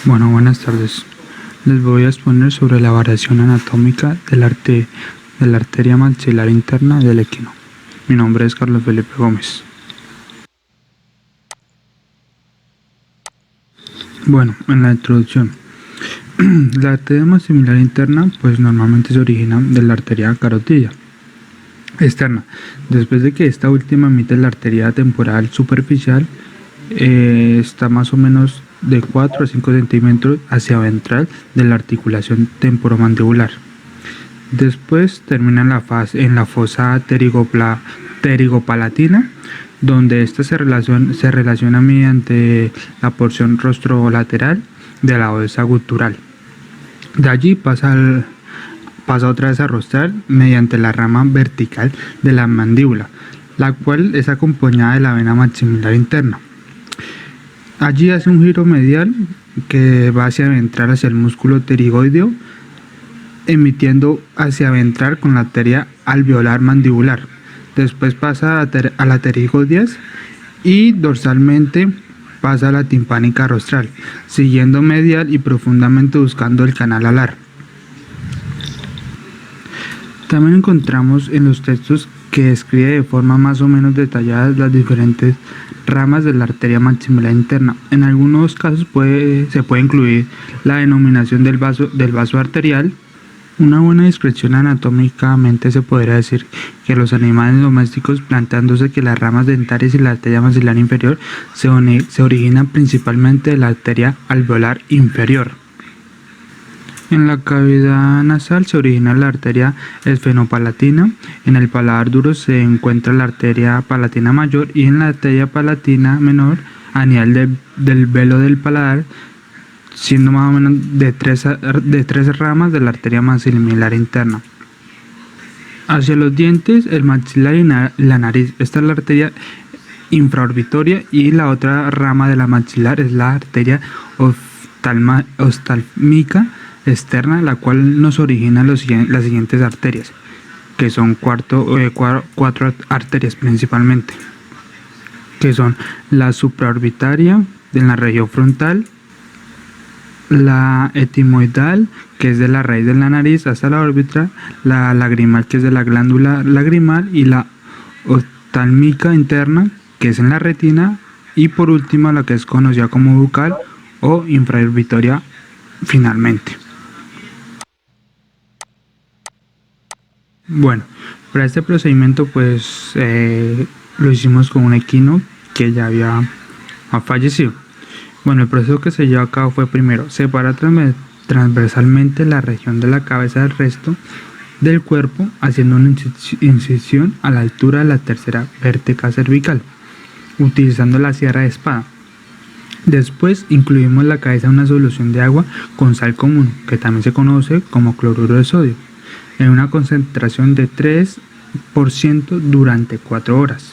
Bueno, buenas tardes. Les voy a exponer sobre la variación anatómica de la arteria maxilar interna del equino. Mi nombre es Carlos Felipe Gómez. Bueno, en la introducción, la arteria maxilar interna pues normalmente se origina de la arteria carotidia externa. Después de que esta última emite la arteria temporal superficial, está más o menos de 4 a 5 centímetros hacia ventral de la articulación temporomandibular. Después termina en la fosa pterigopalatina, donde esta se relaciona mediante la porción rostrolateral de la osa gutural. De allí pasa otra vez a rostral mediante la rama vertical de la mandíbula, la cual es acompañada de la vena maxilar interna. Allí hace un giro medial que va hacia ventral hacia el músculo pterigoideo, emitiendo hacia ventral con la arteria alveolar mandibular. Después pasa a la pterigoides y dorsalmente pasa a la timpánica rostral, siguiendo medial y profundamente buscando el canal alar. También encontramos en los textos que describe de forma más o menos detallada las diferentes ramas de la arteria maxilar interna. En algunos casos se puede incluir la denominación del vaso arterial. Una buena descripción anatómicamente se podría decir que los animales domésticos, planteándose que las ramas dentarias y la arteria maxilar inferior se originan principalmente de la arteria alveolar inferior. En la cavidad nasal se origina la arteria esfenopalatina, en el paladar duro se encuentra la arteria palatina mayor y en la arteria palatina menor, a nivel del velo del paladar, siendo más o menos de tres ramas de la arteria maxilar interna. Hacia los dientes, el maxilar y la nariz, esta es la arteria infraorbitoria y la otra rama de la maxilar es la arteria oftálmica externa, la cual nos origina las siguientes arterias, que son cuatro arterias principalmente, que son la supraorbitaria en la región frontal, la etimoidal, que es de la raíz de la nariz hasta la órbita, la lagrimal, que es de la glándula lagrimal, y la oftálmica interna, que es en la retina, y por último la que es conocida como bucal o infraorbitaria finalmente. Bueno, para este procedimiento pues lo hicimos con un equino que ya había fallecido. Bueno, el proceso que se llevó a cabo fue: primero, separar transversalmente la región de la cabeza del resto del cuerpo, haciendo una incisión a la altura de la tercera vértebra cervical, utilizando la sierra de espada. Después incluimos la cabeza en una solución de agua con sal común, que también se conoce como cloruro de sodio, en una concentración de 3% durante 4 horas,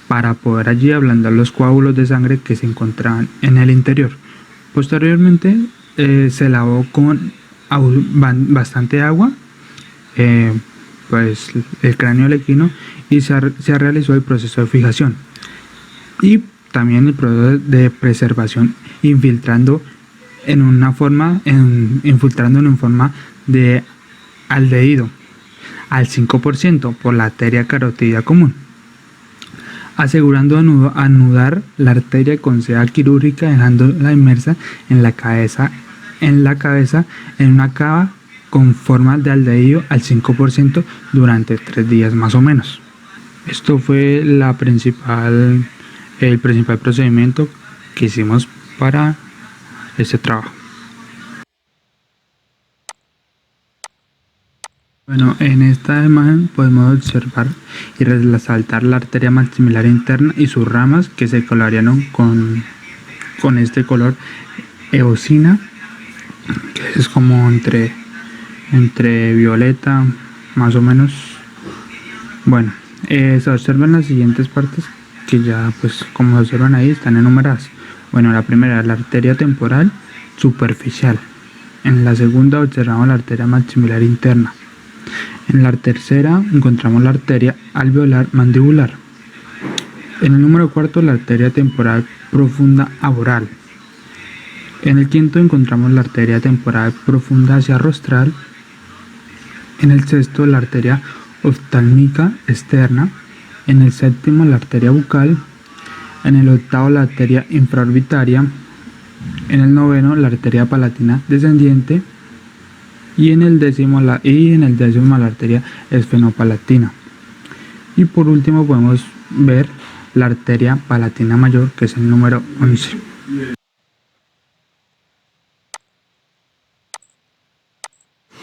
para poder allí ablandar los coágulos de sangre que se encontraban en el interior. Posteriormente se lavó con bastante agua pues el cráneo del equino y se realizó el proceso de fijación y también el proceso de preservación, infiltrando en forma de aldehído al 5% por la arteria carotidia común, asegurando anudar la arteria con seda quirúrgica, dejándola inmersa en la cabeza en una cava con forma de aldehído al 5% durante 3 días más o menos. Esto fue el principal procedimiento que hicimos para este trabajo. Bueno, en esta imagen podemos observar y resaltar la arteria maxilar interna y sus ramas, que se colorearon con este color eosina, que es como entre violeta más o menos. Bueno, se observan las siguientes partes que ya pues como se observan ahí están enumeradas. Bueno, la primera es la arteria temporal superficial. En la segunda observamos la arteria maxilar interna. En la tercera encontramos la arteria alveolar mandibular. En el número cuarto, la arteria temporal profunda aboral. En el quinto encontramos la arteria temporal profunda hacia rostral. En el sexto la arteria oftálmica externa. En el séptimo la arteria bucal. En el octavo la arteria infraorbitaria. En el noveno la arteria palatina descendiente. Y en el décimo la arteria esfenopalatina. Y por último podemos ver la arteria palatina mayor, que es el número 11.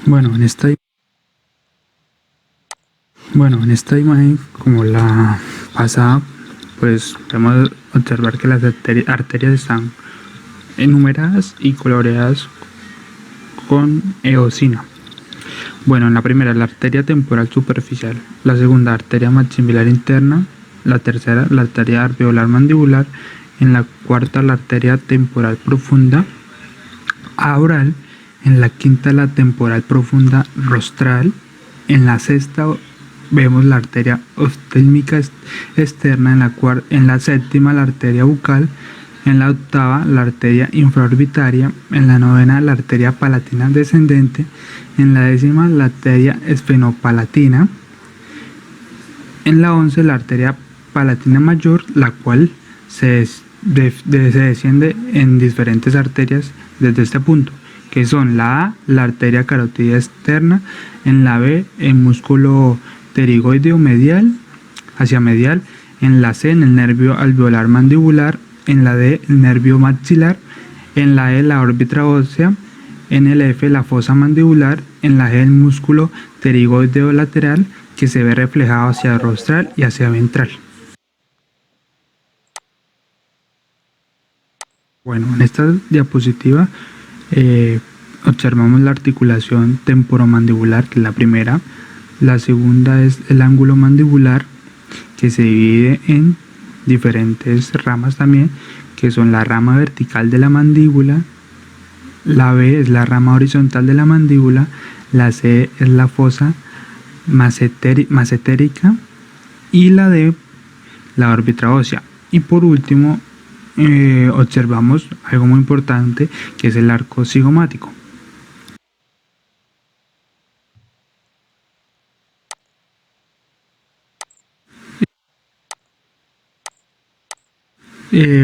Bueno, en esta imagen, como la pasada, pues podemos observar que las arterias están enumeradas y coloreadas con eosina. Bueno, en la primera, la arteria temporal superficial. La segunda, arteria maximilar interna. La tercera, la arteria alveolar mandibular. En la cuarta, la arteria temporal profunda oral. En la quinta, la temporal profunda rostral. En la sexta vemos la arteria oftálmica externa. En la séptima, la arteria bucal. En la octava, la arteria infraorbitaria. En la novena, la arteria palatina descendente. En la décima, la arteria esfenopalatina. En la 11, la arteria palatina mayor, la cual se desciende en diferentes arterias desde este punto, que son la A, la arteria carotidia externa. En la B, el músculo pterigoideo medial, hacia medial. En la C, en el nervio alveolar mandibular. En la D, el nervio maxilar. En la E, la órbita ósea. En el F, la fosa mandibular. En la G, el músculo pterigoideo lateral, que se ve reflejado hacia rostral y hacia ventral. Bueno, en esta diapositiva observamos la articulación temporomandibular, que es la primera. La segunda es el ángulo mandibular, que se divide en diferentes ramas también, que son la rama vertical de la mandíbula. La B es la rama horizontal de la mandíbula. La C es la fosa massetérica. Y la D, la órbita ósea. Y por último, observamos algo muy importante, que es el arco cigomático.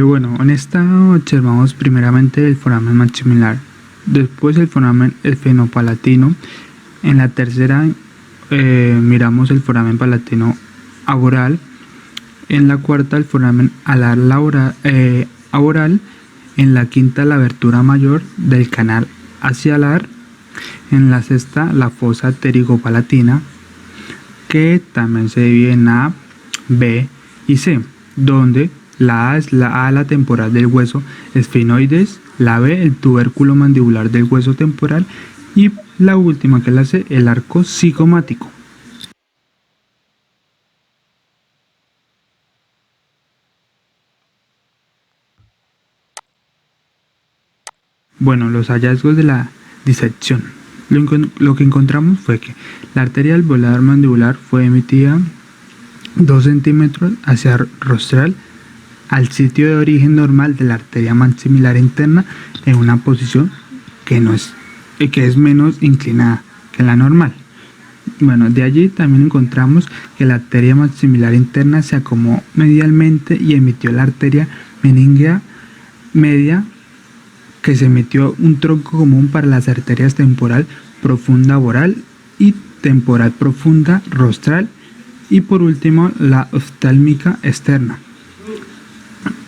Bueno, en esta observamos primeramente el foramen maximilar, después el foramen esfenopalatino. En la tercera miramos el foramen palatino aboral. En la cuarta, el foramen alar aboral. En la quinta, la abertura mayor del canal axialar. En la sexta, la fosa pterigopalatina, que también se divide en A, B y C, donde la A es la ala temporal del hueso esfenoides, la B el tubérculo mandibular del hueso temporal y la última, que es la C, el arco cigomático. Bueno, los hallazgos de la disección. Lo que encontramos fue que la arteria alveolar mandibular fue emitida 2 centímetros hacia rostral al sitio de origen normal de la arteria maximilar interna, en una posición que es menos inclinada que la normal. Bueno, de allí también encontramos que la arteria maximilar interna se acomodó medialmente y emitió la arteria meningea media, que se emitió un tronco común para las arterias temporal profunda oral y temporal profunda rostral, y por último la oftálmica externa.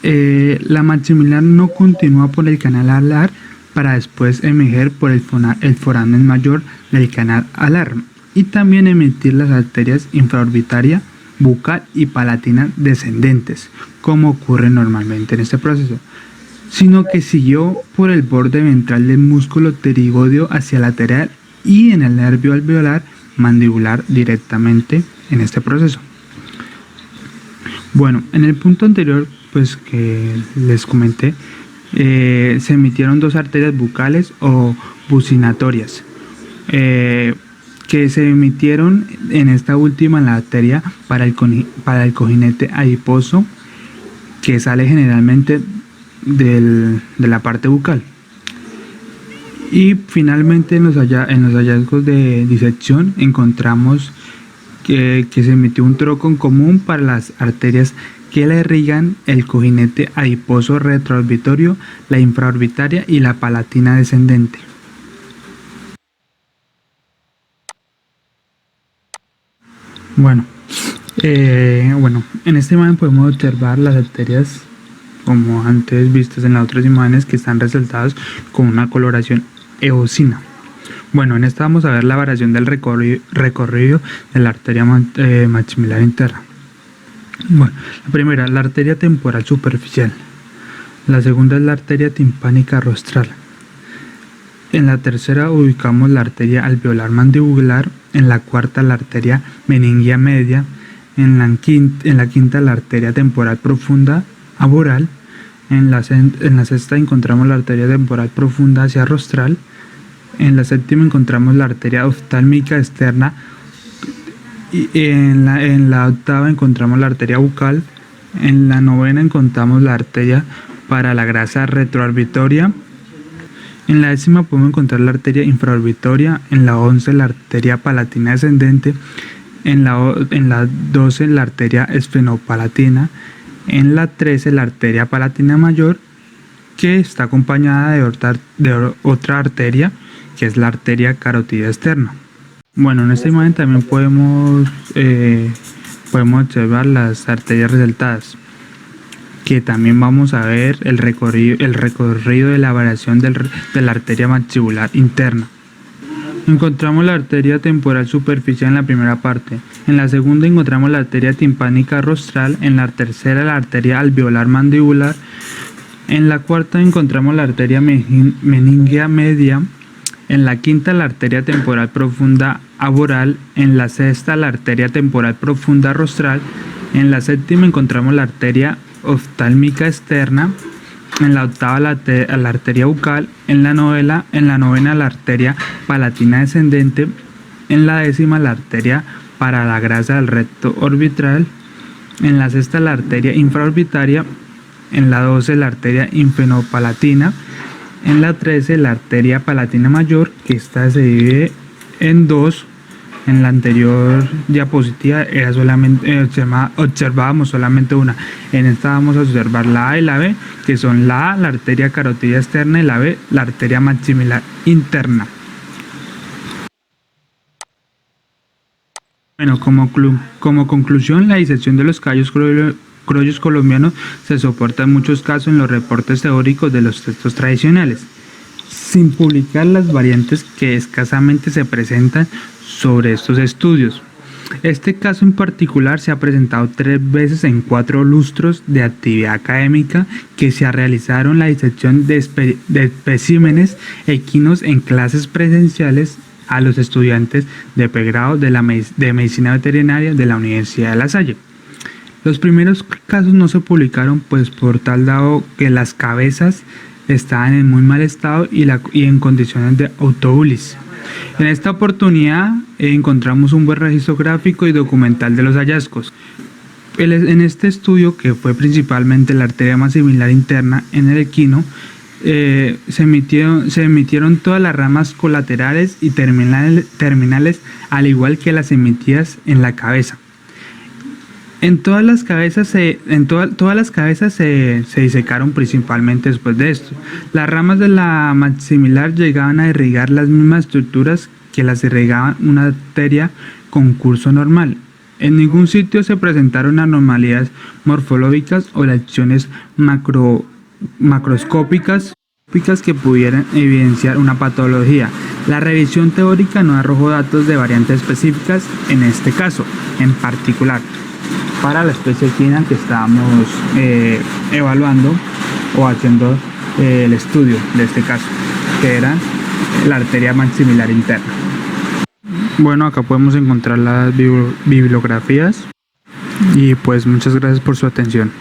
La maximilar no continúa por el canal alar para después emerger por el foramen mayor del canal alar y también emitir las arterias infraorbitaria, bucal y palatina descendentes, como ocurre normalmente en este proceso, sino que siguió por el borde ventral del músculo pterigoideo hacia lateral y en el nervio alveolar mandibular directamente en este proceso. Bueno, en el punto anterior, pues que les comenté, se emitieron 2 arterias bucales o bucinatorias, que se emitieron en esta última, la arteria para el cojinete adiposo, que sale generalmente de la parte bucal, Y finalmente en los hallazgos de disección encontramos que se emitió un troco en común para las arterias que la irrigan el cojinete adiposo retroorbitorio, la infraorbitaria y la palatina descendente. Bueno, en esta imagen podemos observar las arterias como antes vistas en las otras imágenes que están resaltadas con una coloración eosina. Bueno, en esta vamos a ver la variación del recorrido de la arteria maximilar interna. Bueno, la primera, la arteria temporal superficial. La segunda es la arteria timpánica rostral. En la tercera ubicamos la arteria alveolar mandibular. En la cuarta la arteria meningia media. En la quinta la arteria temporal profunda aboral. En la sexta encontramos la arteria temporal profunda hacia rostral. En la séptima encontramos la arteria oftálmica externa. Y en la octava encontramos la arteria bucal. En la novena encontramos la arteria para la grasa retroorbitoria. En la décima podemos encontrar la arteria infraorbitoria. En la 11 la arteria palatina descendente. En la 12 la arteria esfenopalatina. En la 13 la arteria palatina mayor, que está acompañada de otra arteria, que es la arteria carótida externa. Bueno, en esta imagen también podemos observar las arterias resaltadas, que también vamos a ver el recorrido de la variación de la arteria maxilar interna. Encontramos la arteria temporal superficial en la primera parte. En la segunda encontramos la arteria timpánica rostral. En la tercera la arteria alveolar mandibular. En la cuarta encontramos la arteria meningia media. En la quinta la arteria temporal profunda aboral. En la sexta la arteria temporal profunda rostral. En la séptima encontramos la arteria oftálmica externa. En la octava la arteria bucal. En la novena la arteria palatina descendente. En la décima la arteria para la grasa del recto orbital. En la sexta la arteria infraorbitaria. En la 12 la arteria infenopalatina. En la 13 la arteria palatina mayor, que esta se divide en dos. En la anterior diapositiva era observábamos solamente una. En esta vamos a observar la A y la B, que son la A, la arteria carótida externa, y la B, la arteria maximilar interna. Bueno, como conclusión, la disección de los callos colombianos se soporta en muchos casos en los reportes teóricos de los textos tradicionales, sin publicar las variantes que escasamente se presentan sobre estos estudios. Este caso en particular se ha presentado 3 veces en 4 lustros de actividad académica que se realizaron la disección de especímenes equinos en clases presenciales a los estudiantes de pregrado de Medicina Veterinaria de la Universidad de La Salle. Los primeros casos no se publicaron pues por tal dado que las cabezas estaban en muy mal estado y en condiciones de autobulis. En esta oportunidad encontramos un buen registro gráfico y documental de los hallazgos. En este estudio, que fue principalmente la arteria maximilar interna en el equino, se emitieron todas las ramas colaterales y terminales, al igual que las emitidas en la cabeza. Todas las cabezas se disecaron principalmente después de esto. Las ramas de la maximilar llegaban a irrigar las mismas estructuras que las irrigaban una arteria con curso normal. En ningún sitio se presentaron anormalidades morfológicas o lesiones macroscópicas que pudieran evidenciar una patología. La revisión teórica no arrojó datos de variantes específicas en este caso en particular para la especie equina que estábamos evaluando o haciendo el estudio de este caso, que era la arteria maximilar interna. Bueno, acá podemos encontrar las bibliografías y pues muchas gracias por su atención.